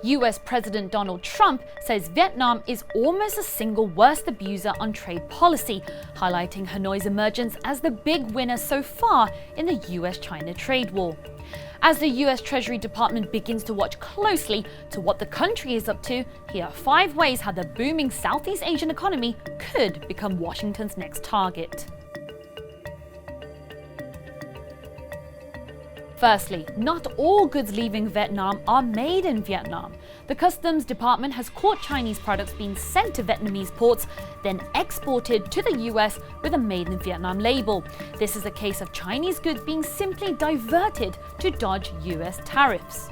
US President Donald Trump says Vietnam is almost the single worst abuser on trade policy, highlighting Hanoi's emergence as the big winner so far in the US-China trade war. As the US Treasury Department begins to watch closely to what the country is up to, here are 5 ways how the booming Southeast Asian economy could become Washington's next target. Firstly, not all goods leaving Vietnam are made in Vietnam. The Customs Department has caught Chinese products being sent to Vietnamese ports, then exported to the US with a Made in Vietnam label. This is a case of Chinese goods being simply diverted to dodge US tariffs.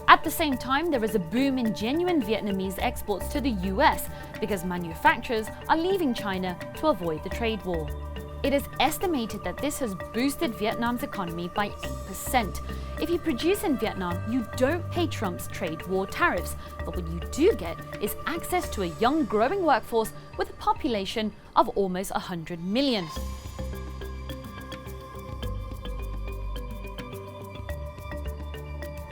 At the same time, there is a boom in genuine Vietnamese exports to the US because manufacturers are leaving China to avoid the trade war. It is estimated that this has boosted Vietnam's economy by 8%. If you produce in Vietnam, you don't pay Trump's trade war tariffs, but what you do get is access to a young, growing workforce with a population of almost 100 million.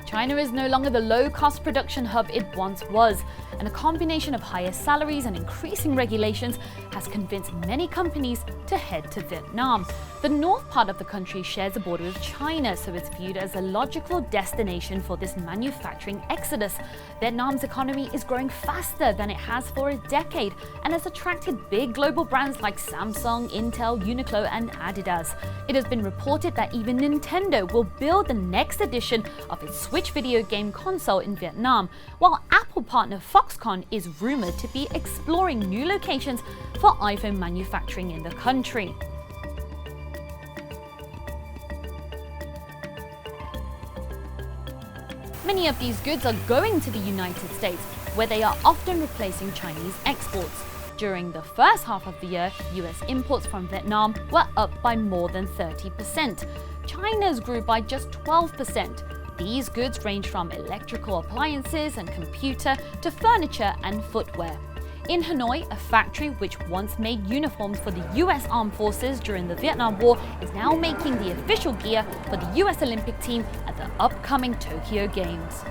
China is no longer the low-cost production hub it once was, and a combination of higher salaries and increasing regulations has convinced many companies to head to Vietnam. The north part of the country shares a border with China, so it's viewed as a logical destination for this manufacturing exodus. Vietnam's economy is growing faster than it has for a decade and has attracted big global brands like Samsung, Intel, Uniqlo, and Adidas. It has been reported that even Nintendo will build the next edition of its Switch video game console in Vietnam, while Apple partner Foxconn is rumored to be exploring new locations for iPhone manufacturing in the country. Many of these goods are going to the United States, where they are often replacing Chinese exports. During the first half of the year, US imports from Vietnam were up by more than 30%. China's grew by just 12%. These goods range from electrical appliances and computer to furniture and footwear. In Hanoi, a factory which once made uniforms for the US Armed Forces during the Vietnam War is now making the official gear for the US Olympic team at the upcoming Tokyo Games.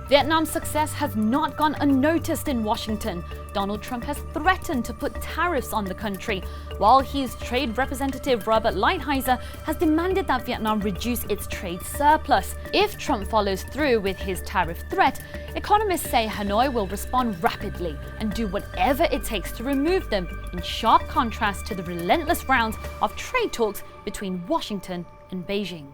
Vietnam's success has not gone unnoticed in Washington. Donald Trump has threatened to put tariffs on the country, while his trade representative Robert Lighthizer has demanded that Vietnam reduce its trade surplus. If Trump follows through with his tariff threat, economists say Hanoi will respond rapidly and do whatever it takes to remove them, in sharp contrast to the relentless rounds of trade talks between Washington and Beijing.